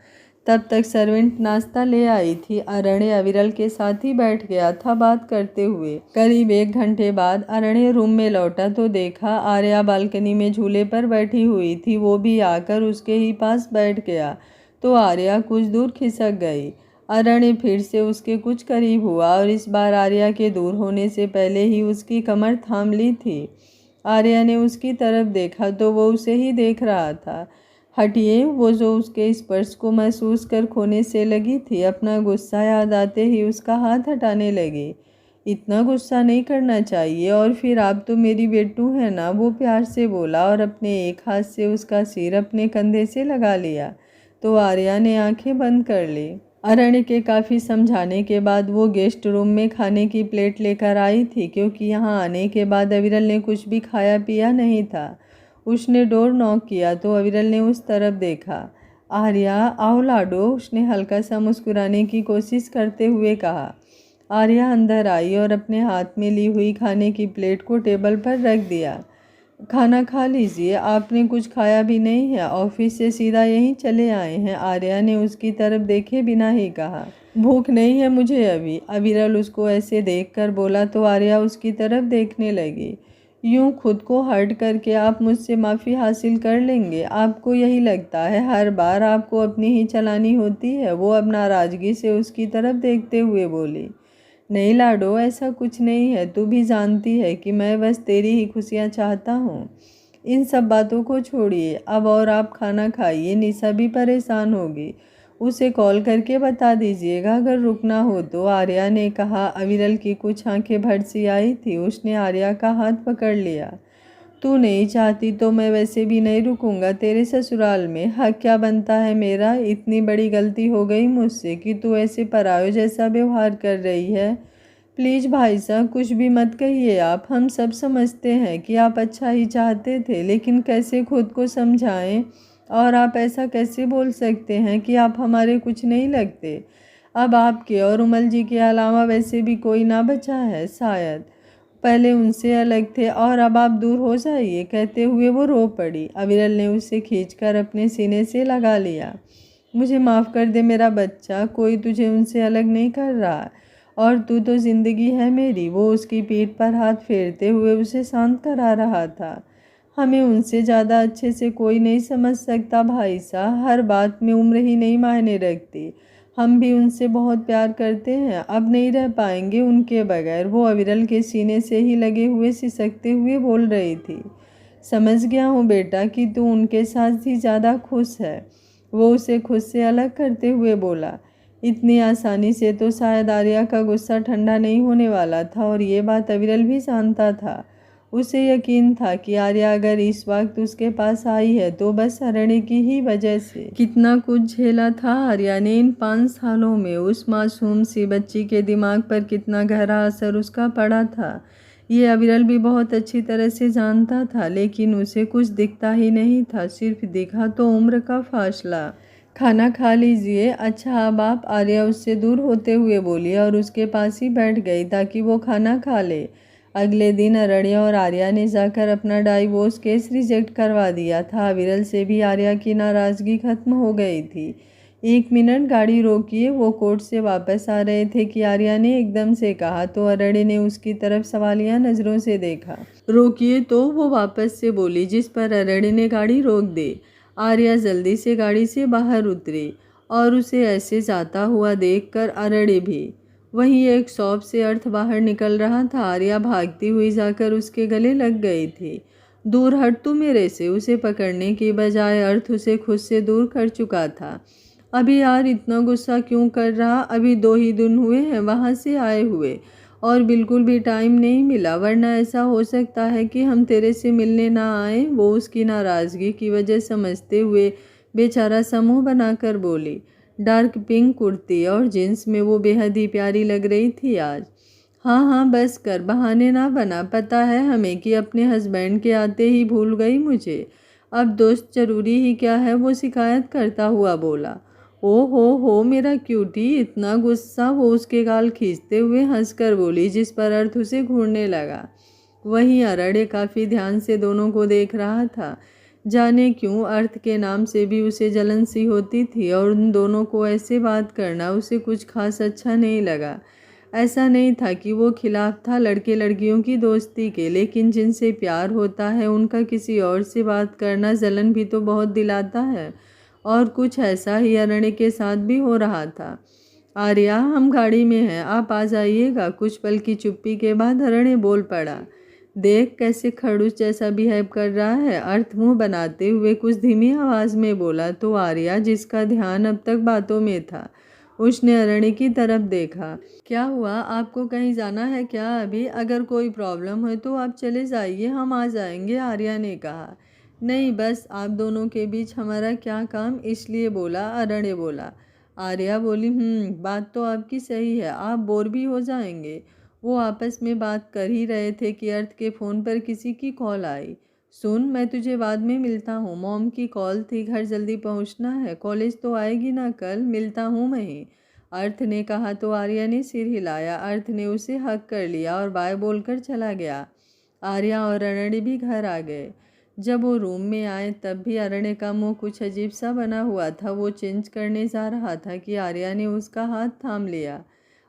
तब तक सर्वेंट नाश्ता ले आई थी। अरण्य अविरल के साथ ही बैठ गया था बात करते हुए। करीब 1 घंटे बाद अरण्य रूम में लौटा तो देखा आर्या बालकनी में झूले पर बैठी हुई थी। वो भी आकर उसके ही पास बैठ गया तो आर्या कुछ दूर खिसक गई। अरण्य फिर से उसके कुछ करीब हुआ और इस बार आर्या के दूर होने से पहले ही उसकी कमर थाम ली थी। आर्या ने उसकी तरफ देखा तो वो उसे ही देख रहा था। हटिए, वो जो उसके स्पर्श को महसूस कर खोने से लगी थी। अपना गुस्सा याद आते ही उसका हाथ हटाने लगी। इतना गुस्सा नहीं करना चाहिए। और फिर आप तो मेरी बेटू है ना, वो प्यार से बोला और अपने एक हाथ से उसका सिर अपने कंधे से लगा लिया तो आर्या ने आंखें बंद कर ली। अरण्य के काफ़ी समझाने के बाद वो गेस्ट रूम में खाने की प्लेट लेकर आई थी, क्योंकि यहाँ आने के बाद अविरल ने कुछ भी खाया पिया नहीं था। उसने डोर नॉक किया तो अविरल ने उस तरफ देखा। आर्या, आओ लाडो, उसने हल्का सा मुस्कुराने की कोशिश करते हुए कहा। आर्या अंदर आई और अपने हाथ में ली हुई खाने की प्लेट को टेबल पर रख दिया। खाना खा लीजिए, आपने कुछ खाया भी नहीं है, ऑफिस से सीधा यहीं चले आए हैं। आर्या ने उसकी तरफ देखे बिना ही कहा। भूख नहीं है मुझे अभी। अविरल उसको ऐसे देखकर बोला तो आर्या उसकी तरफ देखने लगी। यूं खुद को हर्ट करके आप मुझसे माफ़ी हासिल कर लेंगे? आपको यही लगता है हर बार आपको अपनी ही चलानी होती है? वो अब नाराज़गी से उसकी तरफ देखते हुए बोली। नहीं लाडो, ऐसा कुछ नहीं है। तू भी जानती है कि मैं बस तेरी ही खुशियाँ चाहता हूँ। इन सब बातों को छोड़िए अब और आप खाना खाइए। निशा भी परेशान होगी, उसे कॉल करके बता दीजिएगा अगर रुकना हो तो, आर्या ने कहा। अविरल की कुछ आंखें भर सी आई थी। उसने आर्या का हाथ पकड़ लिया। तू नहीं चाहती तो मैं वैसे भी नहीं रुकूंगा तेरे ससुराल में। हक क्या बनता है मेरा? इतनी बड़ी गलती हो गई मुझसे कि तू ऐसे परायों जैसा व्यवहार कर रही है। प्लीज़ भाई साहब, कुछ भी मत कहिए आप। हम सब समझते हैं कि आप अच्छा ही चाहते थे, लेकिन कैसे खुद को समझाएं? और आप ऐसा कैसे बोल सकते हैं कि आप हमारे कुछ नहीं लगते? अब आपके और उमल जी के अलावा वैसे भी कोई ना बचा है शायद। पहले उनसे अलग थे और अब आप दूर हो जाइए। कहते हुए वो रो पड़ी। अविरल ने उसे खींचकर अपने सीने से लगा लिया। मुझे माफ़ कर दे मेरा बच्चा, कोई तुझे उनसे अलग नहीं कर रहा और तू तो ज़िंदगी है मेरी। वो उसकी पीठ पर हाथ फेरते हुए उसे शांत करा रहा था। हमें उनसे ज़्यादा अच्छे से कोई नहीं समझ सकता भाई साहब, हर बात में उम्र ही नहीं मायने रखती। हम भी उनसे बहुत प्यार करते हैं, अब नहीं रह पाएंगे उनके बगैर। वो अविरल के सीने से ही लगे हुए सिसकते हुए बोल रही थी। समझ गया हूँ बेटा कि तू उनके साथ ही ज़्यादा खुश है, वो उसे खुद से अलग करते हुए बोला। इतनी आसानी से तो शायद आर्या का गुस्सा ठंडा नहीं होने वाला था, और ये बात अविरल भी जानता था। उसे यकीन था कि आर्या अगर इस वक्त उसके पास आई है तो बस अरण्य की ही वजह से। कितना कुछ झेला था आर्या ने इन 5 सालों में, उस मासूम सी बच्ची के दिमाग पर कितना गहरा असर उसका पड़ा था, ये अविरल भी बहुत अच्छी तरह से जानता था। लेकिन उसे कुछ दिखता ही नहीं था, सिर्फ दिखा तो उम्र का फासला। खाना खा लीजिए। अच्छा अब आप, आर्या उससे दूर होते हुए बोली और उसके पास ही बैठ गई ताकि वो खाना खा ले। अगले दिन अरण्य और आर्या ने जाकर अपना डाइवोर्स केस रिजेक्ट करवा दिया था। अविरल से भी आर्या की नाराज़गी खत्म हो गई थी। 1 मिनट, गाड़ी रोकिए। वो कोर्ट से वापस आ रहे थे कि आर्या ने एकदम से कहा, तो अरण्य ने उसकी तरफ सवालिया नज़रों से देखा। रोकिए, तो वो वापस से बोली, जिस पर अरण्य ने गाड़ी रोक दी। आर्या जल्दी से गाड़ी से बाहर उतरी और उसे ऐसे जाता हुआ देखकर अरण्य भी। वहीं एक शॉप से अर्थ बाहर निकल रहा था। आर्या भागती हुई जाकर उसके गले लग गई थी। दूर हट तू मेरे से, उसे पकड़ने की बजाय अर्थ उसे खुद से दूर कर चुका था। अभी यार इतना गुस्सा क्यों कर रहा, अभी 2 ही दिन हुए हैं वहाँ से आए हुए, और बिल्कुल भी टाइम नहीं मिला, वरना ऐसा हो सकता है कि हम तेरे से मिलने ना आए। वो उसकी नाराज़गी की वजह समझते हुए बेचारा समूह बनाकर बोली। डार्क पिंक कुर्ती और जीन्स में वो बेहद ही प्यारी लग रही थी आज। हाँ हाँ बस कर, बहाने ना बना, पता है हमें कि अपने हस्बैंड के आते ही भूल गई मुझे। अब दोस्त जरूरी ही क्या है, वो शिकायत करता हुआ बोला। ओ हो मेरा क्यूटी, इतना गुस्सा। वो उसके गाल खींचते हुए हंसकर बोली, जिस पर अर्थ उसे घूरने लगा। वहीं अरण्य काफ़ी ध्यान से दोनों को देख रहा था। जाने क्यों अर्थ के नाम से भी उसे जलन सी होती थी, और उन दोनों को ऐसे बात करना उसे कुछ खास अच्छा नहीं लगा। ऐसा नहीं था कि वो खिलाफ था लड़के लड़कियों की दोस्ती के, लेकिन जिनसे प्यार होता है उनका किसी और से बात करना जलन भी तो बहुत दिलाता है, और कुछ ऐसा ही अरण्य के साथ भी हो रहा था। आर्या, हम गाड़ी में हैं, आप आ जाइएगा। कुछ पल की चुप्पी के बाद अरण्य बोल पड़ा। देख कैसे खड़ूस जैसा बिहेव कर रहा है, अर्थ मुंह बनाते हुए कुछ धीमी आवाज़ में बोला। तो आर्या, जिसका ध्यान अब तक बातों में था, उसने अरण्य की तरफ देखा। क्या हुआ, आपको कहीं जाना है क्या अभी? अगर कोई प्रॉब्लम है तो आप चले जाइए, हम आ जाएंगे, आर्या ने कहा। नहीं, बस आप दोनों के बीच हमारा क्या काम, इसलिए बोला, अरण्य बोला। आर्या बोली, बात तो आपकी सही है, आप बोर भी हो जाएंगे। वो आपस में बात कर ही रहे थे कि अर्थ के फ़ोन पर किसी की कॉल आई। सुन, मैं तुझे बाद में मिलता हूँ, मॉम की कॉल थी, घर जल्दी पहुँचना है। कॉलेज तो आएगी ना कल? मिलता हूँ मैं ही, अर्थ ने कहा। तो आर्या ने सिर हिलाया। अर्थ ने उसे हक कर लिया और बाय बोलकर चला गया। आर्या और अरण्य भी घर आ गए। जब वो रूम में आए तब भी अरण्य का मुंह कुछ अजीब सा बना हुआ था। वो चेंज करने जा रहा था कि आर्या ने उसका हाथ थाम लिया।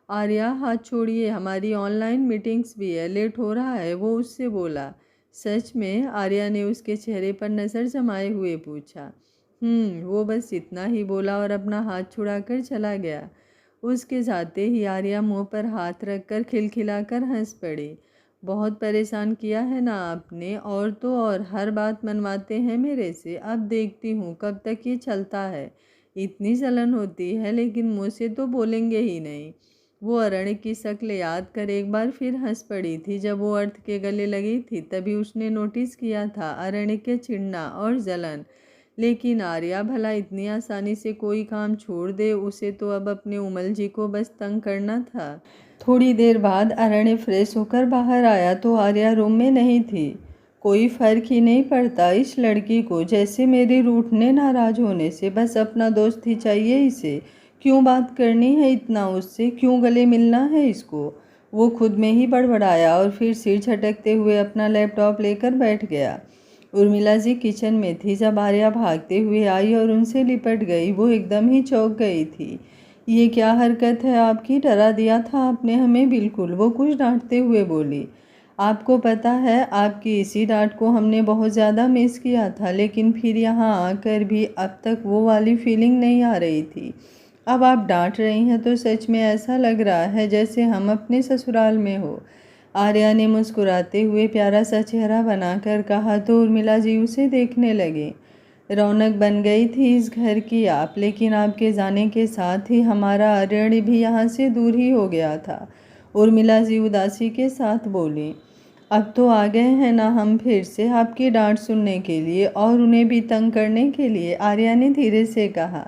आर्या, हाथ छोड़िए, हमारी ऑनलाइन मीटिंग्स भी है, लेट हो रहा है, वो उससे बोला। सच में? आर्या ने उसके चेहरे पर नज़र जमाए हुए पूछा। वो बस इतना ही बोला और अपना हाथ छुड़ाकर चला गया। उसके जाते ही आर्या मुंह पर हाथ रखकर खिलखिलाकर हंस पड़ी। बहुत परेशान किया है ना आपने, और तो और हर बात मनवाते हैं मेरे से। अब देखती हूँ कब तक ये चलता है। इतनी जलन होती है, लेकिन मुँह से तो बोलेंगे ही नहीं। वो अरण्य की शक्ल याद कर एक बार फिर हंस पड़ी थी। जब वो अर्थ के गले लगी थी तभी उसने नोटिस किया था अरण्य के चिढ़ना और जलन। लेकिन आर्या भला इतनी आसानी से कोई काम छोड़ दे? उसे तो अब अपने उमल जी को बस तंग करना था। थोड़ी देर बाद अरण्य फ्रेश होकर बाहर आया तो आर्या रूम में नहीं थी। कोई फर्क ही नहीं पड़ता इस लड़की को, जैसे मेरे रूठने नाराज होने से बस अपना दोस्त ही चाहिए इसे। क्यों बात करनी है इतना उससे, क्यों गले मिलना है इसको? वो खुद में ही बड़बड़ाया और फिर सिर झटकते हुए अपना लैपटॉप लेकर बैठ गया। उर्मिला जी किचन में थी जब आर्या भागते हुए आई और उनसे लिपट गई। वो एकदम ही चौंक गई थी। ये क्या हरकत है आपकी, डरा दिया था आपने हमें बिल्कुल, वो कुछ डांटते हुए बोली। आपको पता है आपकी इसी डांट को हमने बहुत ज़्यादा मिस किया था, लेकिन फिर यहाँ आकर भी अब तक वो वाली फीलिंग नहीं आ रही थी। अब आप डांट रही हैं तो सच में ऐसा लग रहा है जैसे हम अपने ससुराल में हो। आर्या ने मुस्कुराते हुए प्यारा सा चेहरा बनाकर कहा तो उर्मिला जी उसे देखने लगे। रौनक बन गई थी इस घर की आप, लेकिन आपके जाने के साथ ही हमारा ऋण भी यहाँ से दूर ही हो गया था। उर्मिला जी उदासी के साथ बोली। अब तो आ गए हैं ना हम फिर से आपकी डांट सुनने के लिए और उन्हें भी तंग करने के लिए, आर्या ने धीरे से कहा।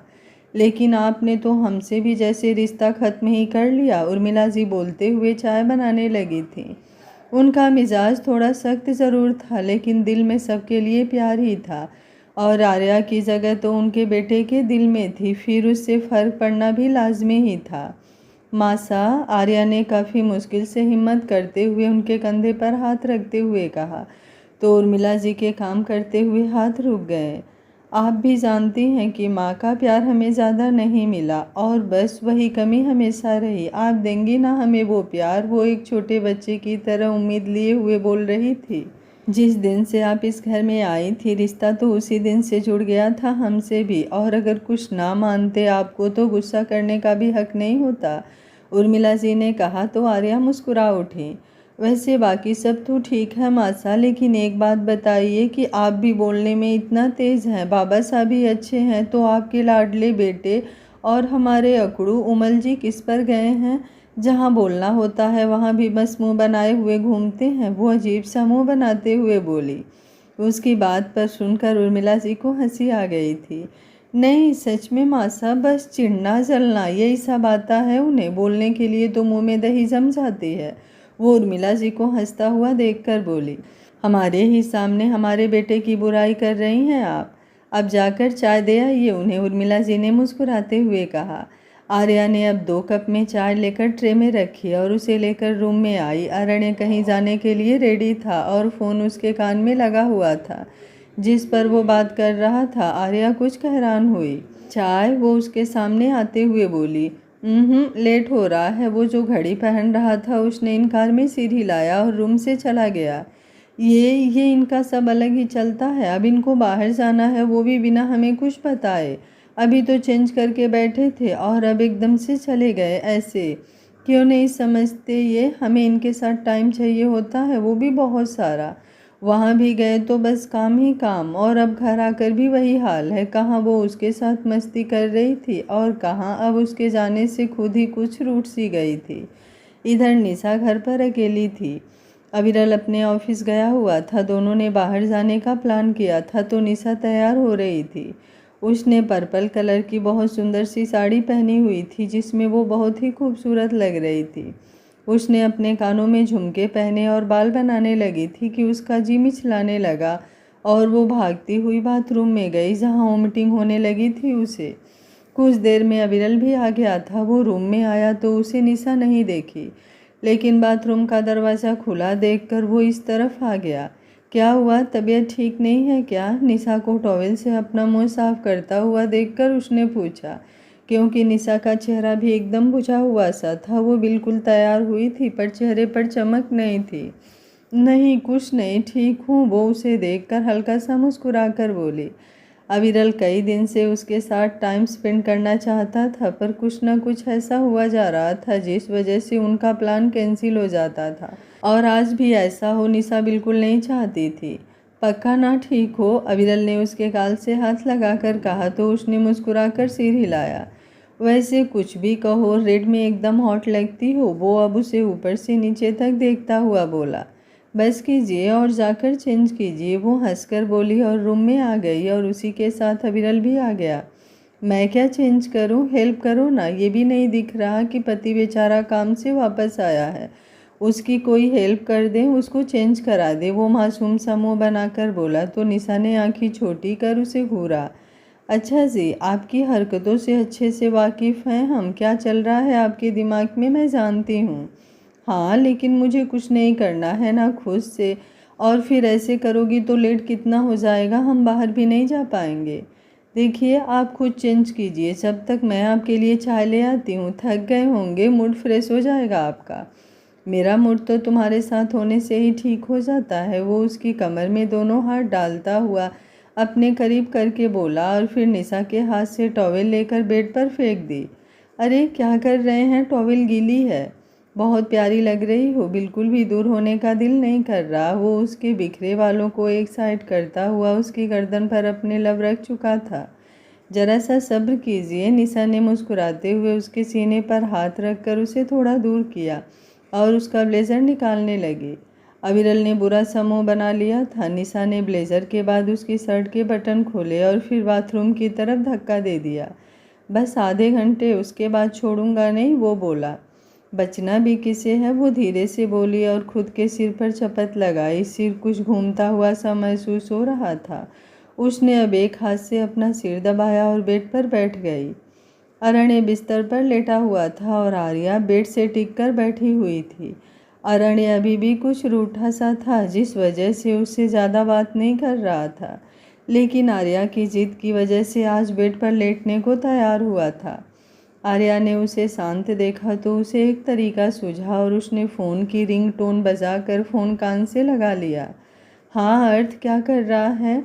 लेकिन आपने तो हमसे भी जैसे रिश्ता खत्म ही कर लिया, उर्मिला जी बोलते हुए चाय बनाने लगी थी। उनका मिजाज थोड़ा सख्त ज़रूर था, लेकिन दिल में सबके लिए प्यार ही था और आर्या की जगह तो उनके बेटे के दिल में थी, फिर उससे फ़र्क पड़ना भी लाजमी ही था। मासा, आर्या ने काफ़ी मुश्किल से हिम्मत करते हुए उनके कंधे पर हाथ रखते हुए कहा, तो उर्मिला जी के काम करते हुए हाथ रुक गए। आप भी जानती हैं कि माँ का प्यार हमें ज़्यादा नहीं मिला और बस वही कमी हमेशा रही। आप देंगी ना हमें वो प्यार, वो एक छोटे बच्चे की तरह उम्मीद लिए हुए बोल रही थी। जिस दिन से आप इस घर में आई थी रिश्ता तो उसी दिन से जुड़ गया था हमसे भी, और अगर कुछ ना मानते आपको तो गुस्सा करने का भी हक नहीं होता, उर्मिला जी ने कहा तो आर्या मुस्कुरा उठी। वैसे बाकी सब तो ठीक है मासा, लेकिन एक बात बताइए कि आप भी बोलने में इतना तेज़ हैं, बाबा साहब भी अच्छे हैं तो आपके लाडले बेटे और हमारे अकड़ू उमल जी किस पर गए हैं? जहाँ बोलना होता है वहाँ भी बस मुंह बनाए हुए घूमते हैं, वो अजीब सा मुंह बनाते हुए बोली। उसकी बात पर सुनकर उर्मिला जी को हंसी आ गई थी। नहीं सच में मासा, बस चिढ़ना जलना यही सब आता है उन्हें, बोलने के लिए तो मुंह में दही जम जाती है। वो उर्मिला जी को हंसता हुआ देखकर बोली। हमारे ही सामने हमारे बेटे की बुराई कर रही हैं आप। अब जाकर चाय दे आइए उन्हें, उर्मिला जी ने मुस्कुराते हुए कहा। आर्या ने अब 2 कप में चाय लेकर ट्रे में रखी और उसे लेकर रूम में आई। अरण्य कहीं जाने के लिए रेडी था और फ़ोन उसके कान में लगा हुआ था जिस पर वो बात कर रहा था। आर्या कुछ हैरान हुई। चाय, वो उसके सामने आते हुए बोली। लेट हो रहा है। वो जो घड़ी पहन रहा था उसने इनकार में सिर हिलाया और रूम से चला गया। ये इनका सब अलग ही चलता है। अब इनको बाहर जाना है, वो भी बिना हमें कुछ बताए। अभी तो चेंज करके बैठे थे और अब एकदम से चले गए ऐसे। क्यों नहीं समझते ये, हमें इनके साथ टाइम चाहिए होता है, वो भी बहुत सारा। वहाँ भी गए तो बस काम ही काम, और अब घर आकर भी वही हाल है। कहाँ वो उसके साथ मस्ती कर रही थी और कहाँ अब उसके जाने से खुद ही कुछ रूठ सी गई थी। इधर निशा घर पर अकेली थी। अविरल अपने ऑफिस गया हुआ था। दोनों ने बाहर जाने का प्लान किया था तो निशा तैयार हो रही थी। उसने पर्पल कलर की बहुत सुंदर सी साड़ी पहनी हुई थी जिसमें वो बहुत ही खूबसूरत लग रही थी। उसने अपने कानों में झुमके पहने और बाल बनाने लगी थी कि उसका जी मिचलाने लगा और वो भागती हुई बाथरूम में गई जहाँ वोमिटिंग होने लगी थी उसे। कुछ देर में अविरल भी आ गया था। वो रूम में आया तो उसे निशा नहीं देखी, लेकिन बाथरूम का दरवाज़ा खुला देखकर वो इस तरफ आ गया। क्या हुआ, तबीयत ठीक नहीं है क्या? निशा को टॉवेल से अपना मुंह साफ करता हुआ देखकर उसने पूछा, क्योंकि निशा का चेहरा भी एकदम बुझा हुआ सा था। वो बिल्कुल तैयार हुई थी पर चेहरे पर चमक नहीं थी। नहीं कुछ नहीं, ठीक हूँ, वो उसे देखकर हल्का सा मुस्कुरा कर बोली। अविरल कई दिन से उसके साथ टाइम स्पेंड करना चाहता था पर कुछ न कुछ ऐसा हुआ जा रहा था जिस वजह से उनका प्लान कैंसिल हो जाता था, और आज भी ऐसा हो निशा बिल्कुल नहीं चाहती थी। पक्का ना ठीक हो? अविरल ने उसके गाल से हाथ लगाकर कहा तो उसने मुस्कुराकर सिर हिलाया। वैसे कुछ भी कहो, रेड में एकदम हॉट लगती हो, वो अब उसे ऊपर से नीचे तक देखता हुआ बोला। बस कीजिए और जाकर चेंज कीजिए, वो हंसकर बोली और रूम में आ गई और उसी के साथ अविरल भी आ गया। मैं क्या चेंज करूं, हेल्प करो ना, ये भी नहीं दिख रहा कि पति बेचारा काम से वापस आया है, उसकी कोई हेल्प कर दें, उसको चेंज करा दे, वो मासूम सा मुँह बनाकर बोला तो निशा ने आँखें छोटी कर उसे घूरा। अच्छा जी, आपकी हरकतों से अच्छे से वाकिफ़ हैं हम, क्या चल रहा है आपके दिमाग में मैं जानती हूँ। हाँ लेकिन मुझे कुछ नहीं करना है ना खुद से, और फिर ऐसे करोगी तो लेट कितना हो जाएगा, हम बाहर भी नहीं जा पाएंगे। देखिए आप खुद चेंज कीजिए, जब तक मैं आपके लिए चाय ले आती हूँ। थक गए होंगे, मूड फ्रेश हो जाएगा आपका। मेरा मूड तो तुम्हारे साथ होने से ही ठीक हो जाता है। वो उसकी कमर में दोनों हाथ डालता हुआ अपने करीब करके बोला और फिर निशा के हाथ से टॉवेल लेकर बेड पर फेंक दी। अरे क्या कर रहे हैं, टॉवेल गीली है। बहुत प्यारी लग रही हो, बिल्कुल भी दूर होने का दिल नहीं कर रहा। वो उसके बिखरे बालों को एक साइड करता हुआ उसकी गर्दन पर अपने लब रख चुका था। जरा सा सब्र कीजिए, निशा ने मुस्कुराते हुए उसके सीने पर हाथ रखकर उसे थोड़ा दूर किया और उसका ब्लेज़र निकालने लगी। अविरल ने बुरा सा मुंह बना लिया था। निशा ने ब्लेज़र के बाद उसकी शर्ट के बटन खोले और फिर बाथरूम की तरफ धक्का दे दिया। बस आधे घंटे, उसके बाद छोड़ूंगा नहीं, वो बोला। बचना भी किसे है, वो धीरे से बोली और खुद के सिर पर चपत लगाई। सिर कुछ घूमता हुआ सा महसूस हो रहा था। उसने अब एक हाथ से अपना सिर दबाया और बेड पर बैठ गई। अरण्य बिस्तर पर लेटा हुआ था और आर्या बेड से टिककर बैठी हुई थी। अरण्य अभी भी कुछ रूठा सा था, जिस वजह से उससे ज़्यादा बात नहीं कर रहा था, लेकिन आर्या की जिद की वजह से आज बेड पर लेटने को तैयार हुआ था। आर्या ने उसे शांत देखा तो उसे एक तरीका सूझा और उसने फ़ोन की रिंगटोन बजाकर फ़ोन कान से लगा लिया। हाँ अर्थ, क्या कर रहा है?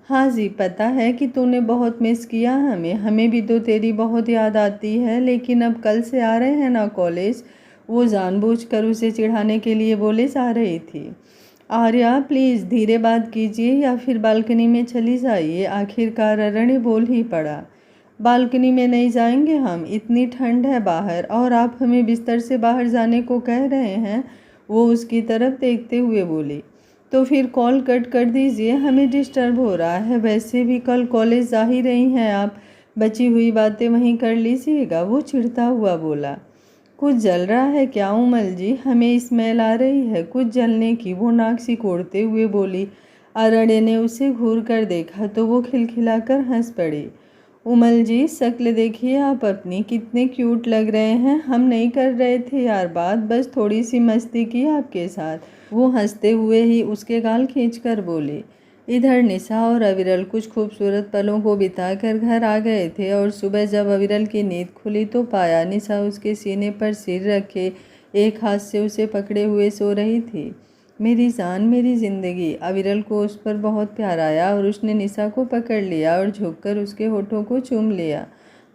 हाँ जी, पता है कि तूने बहुत मिस किया हमें भी तो तेरी बहुत याद आती है, लेकिन अब कल से आ रहे हैं ना कॉलेज। वो जानबूझकर उसे चिढ़ाने के लिए बोले जा रही थी। आर्या प्लीज़ धीरे बात कीजिए या फिर बालकनी में चली जाइए। आखिरकार अरण्य बोल ही पड़ा। बालकनी में नहीं जाएंगे हम, इतनी ठंड है बाहर और आप हमें बिस्तर से बाहर जाने को कह रहे हैं। वो उसकी तरफ देखते हुए बोली। तो फिर कॉल कट कर दीजिए, हमें डिस्टर्ब हो रहा है। वैसे भी कल कॉलेज जा ही रही हैं आप, बची हुई बातें वहीं कर लीजिएगा, वो चिढ़ता हुआ बोला। कुछ जल रहा है क्या उमल जी? हमें स्मेल आ रही है कुछ जलने की, वो नाक सिकोड़ते हुए बोली। अरण्य ने उसे घूर कर देखा तो वो खिलखिलाकर हंस पड़ी। उमल जी शक्ल देखिए आप अपनी, कितने क्यूट लग रहे हैं। हम नहीं कर रहे थे यार बात, बस थोड़ी सी मस्ती की आपके साथ। वो हंसते हुए ही उसके गाल खींचकर बोली। इधर निशा और अविरल कुछ खूबसूरत पलों को बिताकर घर आ गए थे और सुबह जब अविरल की नींद खुली तो पाया निशा उसके सीने पर सिर रखे एक हाथ से उसे पकड़े हुए सो रही थी। मेरी जान, मेरी ज़िंदगी। अविरल को उस पर बहुत प्यार आया और उसने निशा को पकड़ लिया और झुककर उसके होठों को चूम लिया।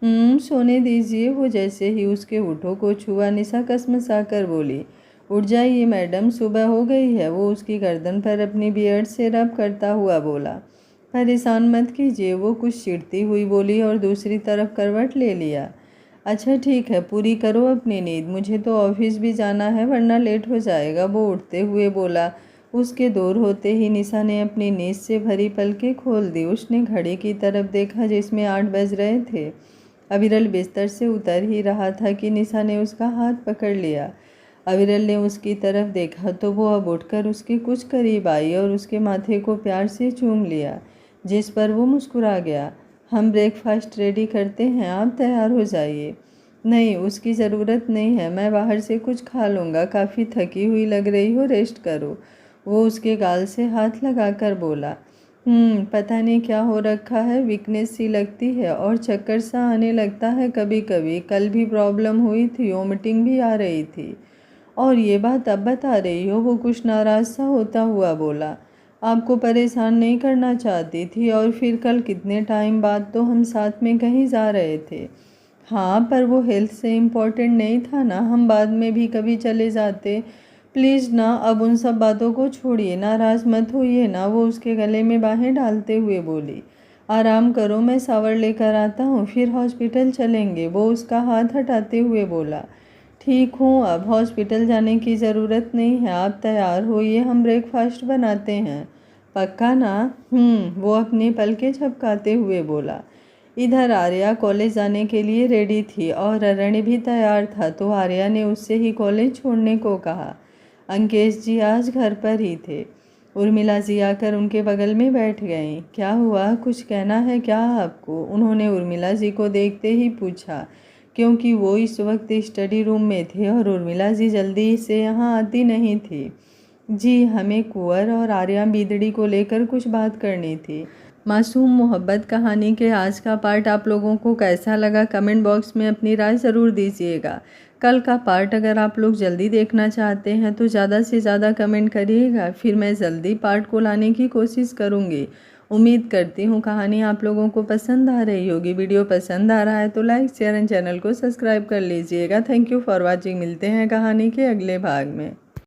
सोने दीजिए। वो जैसे ही उसके होठों को छुआ निशा कसमसा कर बोली। उठ जाइए मैडम, सुबह हो गई है। वो उसकी गर्दन पर अपनी बियर्ड से रब करता हुआ बोला। परेशान मत कीजिए, वो कुछ चिढ़ती हुई बोली और दूसरी तरफ करवट ले लिया। अच्छा ठीक है, पूरी करो अपनी नींद, मुझे तो ऑफिस भी जाना है वरना लेट हो जाएगा, वो उठते हुए बोला। उसके दूर होते ही निशा ने अपनी नींद से भरी पलकें खोल दी। उसने घड़ी की तरफ देखा जिसमें 8 बज रहे थे। अविरल बिस्तर से उतर ही रहा था कि निशा ने उसका हाथ पकड़ लिया। अविरल ने उसकी तरफ देखा तो वो अब उठकर उसके कुछ करीब आई और उसके माथे को प्यार से चूम लिया, जिस पर वो मुस्कुरा गया। हम ब्रेकफास्ट रेडी करते हैं, आप तैयार हो जाइए। नहीं, उसकी ज़रूरत नहीं है, मैं बाहर से कुछ खा लूँगा। काफ़ी थकी हुई लग रही हो, रेस्ट करो। वो उसके गाल से हाथ लगाकर बोला। पता नहीं क्या हो रखा है, वीकनेस सी लगती है और चक्कर सा आने लगता है कभी कभी। कल भी प्रॉब्लम हुई थी, वोमिटिंग भी आ रही थी। और ये बात अब बता रही हो? वो कुछ नाराज़ सा होता हुआ बोला। आपको परेशान नहीं करना चाहती थी और फिर कल कितने टाइम बाद तो हम साथ में कहीं जा रहे थे। हाँ, पर वो हेल्थ से इम्पोर्टेंट नहीं था ना, हम बाद में भी कभी चले जाते। प्लीज़ ना, अब उन सब बातों को छोड़िए, नाराज़ मत होइए ना, वो उसके गले में बाहें डालते हुए बोली। आराम करो, मैं शावर लेकर आता हूँ, फिर हॉस्पिटल चलेंगे, वो उसका हाथ हटाते हुए बोला। ठीक हूँ, अब हॉस्पिटल जाने की ज़रूरत नहीं है, आप तैयार होइए, हम ब्रेकफास्ट बनाते हैं। पक्का ना? वो अपनी पलकें झपकाते हुए बोला। इधर आर्या कॉलेज जाने के लिए रेडी थी और अरण्य भी तैयार था, तो आर्या ने उससे ही कॉलेज छोड़ने को कहा। अंकेश जी आज घर पर ही थे। उर्मिला जी आकर उनके बगल में बैठ गईं। क्या हुआ, कुछ कहना है क्या आपको? उन्होंने उर्मिला जी को देखते ही पूछा, क्योंकि वो इस वक्त स्टडी रूम में थे और उर्मिला जी जल्दी से यहाँ आती नहीं थी। जी, हमें कुंवर और आर्या बीदड़ी को लेकर कुछ बात करनी थी। मासूम मोहब्बत कहानी के आज का पार्ट आप लोगों को कैसा लगा, कमेंट बॉक्स में अपनी राय ज़रूर दीजिएगा। कल का पार्ट अगर आप लोग जल्दी देखना चाहते हैं तो ज़्यादा से ज़्यादा कमेंट करिएगा, फिर मैं जल्दी पार्ट को लाने की कोशिश करूँगी। उम्मीद करती हूँ कहानी आप लोगों को पसंद आ रही होगी। वीडियो पसंद आ रहा है तो लाइक शेयर एंड चैनल को सब्सक्राइब कर लीजिएगा। Thank you for watching. मिलते हैं कहानी के अगले भाग में।